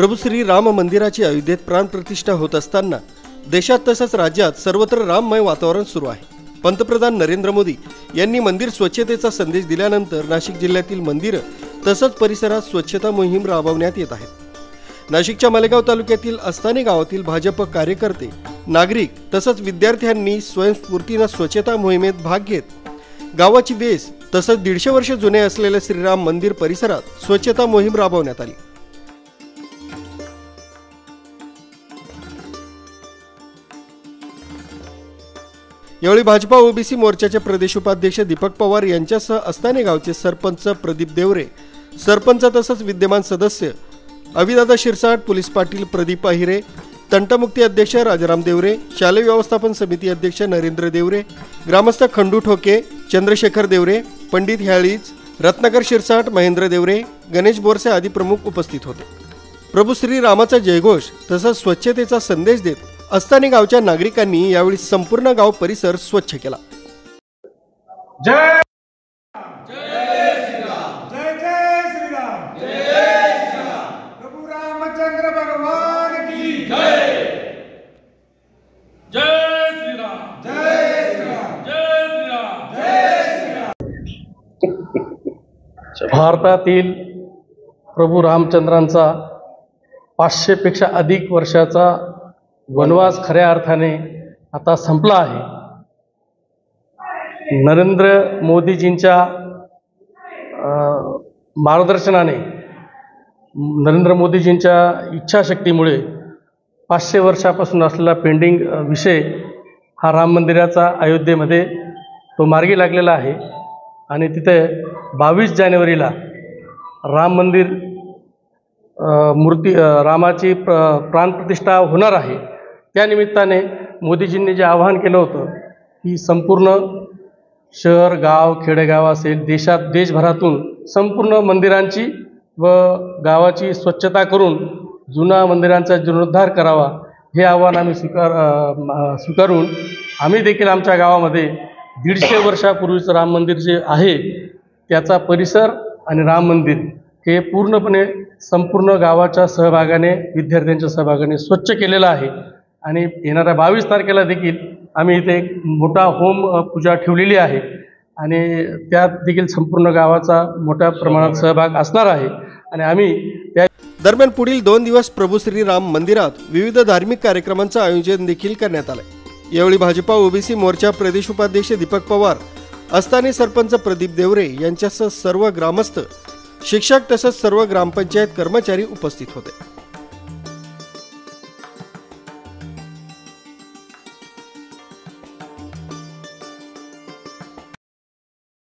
प्रभू श्री राम मंदिराची अयोध्येत प्राण प्रतिष्ठा होत असताना देशात तसंच राज्यात सर्वत्र राममय वातावरण सुरू आहे। पंतप्रधान नरेंद्र मोदी यांनी मंदिर स्वच्छतेचा संदेश दिल्यानंतर नाशिक जिल्ह्यातील मंदिर तसंच परिसरात स्वच्छता मोहीम राबवण्यात येत आहे। नाशिकच्या मालेगाव तालुक्यातील अस्तानी गावातील भाजप कार्यकर्ते, नागरिक तसंच विद्यार्थ्यांनी स्वयंस्फूर्तीने स्वच्छता मोहिमेत भाग घेत गावाची वेस तसंच 150 वर्ष जुने असलेल्या श्रीराम मंदिर परिसरात स्वच्छता मोहीम राबवण्यात आली। यावेळी भाजपा ओबीसी मोर्चाचे प्रदेश उपाध्यक्ष दीपक पवार यांच्यासह अस्तानी गावचे सरपंच प्रदीप देवरे, सरपंच तसंच विद्यमान सदस्य अविदादा शिरसाट, पोलीस पाटील प्रदीप अहिरे, तंटमुक्ती अध्यक्ष राजाराम देवरे, शालेय व्यवस्थापन समिती अध्यक्ष नरेंद्र देवरे, ग्रामस्थ खंडू ठोके, चंद्रशेखर देवरे, पंडित ह्याळीज, रत्नाकर शिरसाट, महेंद्र देवरे, गणेश बोरसे आदी प्रमुख उपस्थित होते। प्रभू श्री रामाचा जयघोष तसंच स्वच्छतेचा संदेश देत अस्तानी गावच्या नागरिकांनी यावेळी संपूर्ण गाव परिसर स्वच्छ केला। जय जय श्रीराम, जय जय श्रीराम, जय जय श्रीराम, प्रभू रामचंद्र भगवान की जय। जय श्रीराम, जय श्रीराम, जय श्रीराम, जय श्रीराम। भारतातील प्रभू रामचंद्रांचा 500 पेक्षा अधिक वर्षाचा वनवास खऱ्या अर्थाने आता संपला आहे। नरेंद्र मोदीजींच्या मार्गदर्शनाने, नरेंद्र मोदीजींच्या इच्छाशक्तीमुळे 500 वर्षापासून असलेला पेंडिंग विषय हा राम मंदिराचा अयोध्येमध्ये तो मार्गी लागलेला आहे आणि तिथे 22 जानेवारीला राम मंदिर मूर्ती रामाची प्राणप्रतिष्ठा होणार आहे। त्या निमित्ताने मोदीजींनी जे आवाहन केलं होतं की संपूर्ण शहर, गाव, खेडेगाव असेल, देशभरातून संपूर्ण मंदिरांची व गावाची स्वच्छता करून जुना मंदिरांचा जीर्णोद्धार करावा, हे आव्हान आम्ही स्वीकारून आम्ही देखील आमच्या गावामध्ये 150 वर्षापूर्वीचं राम मंदिर जे आहे त्याचा परिसर आणि राम मंदिर हे पूर्णपणे संपूर्ण गावाच्या सहभागाने, विद्यार्थ्यांच्या सहभागाने स्वच्छ केलेलं आहे आणि येणाऱ्या 22 तारखेला देखील आम्ही इथे एक मोठा होम पूजा ठेवलेली आहे आणि त्यात देखील संपूर्ण गावाचा मोठ्या प्रमाणात सहभाग असणार आहे आणि आम्ही त्या दरम्यान पुढील 2 दिवस प्रभू श्री राम मंदिरात विविध धार्मिक कार्यक्रमांचं आयोजन देखील करण्यात आलंय। यावेळी भाजपा ओबीसी मोर्चा प्रदेश उपाध्यक्ष दीपक पवार, अस्तानी सरपंच प्रदीप देवरे यांच्यासह सर्व ग्रामस्थ, शिक्षक तसंच सर्व ग्रामपंचायत कर्मचारी उपस्थित होते।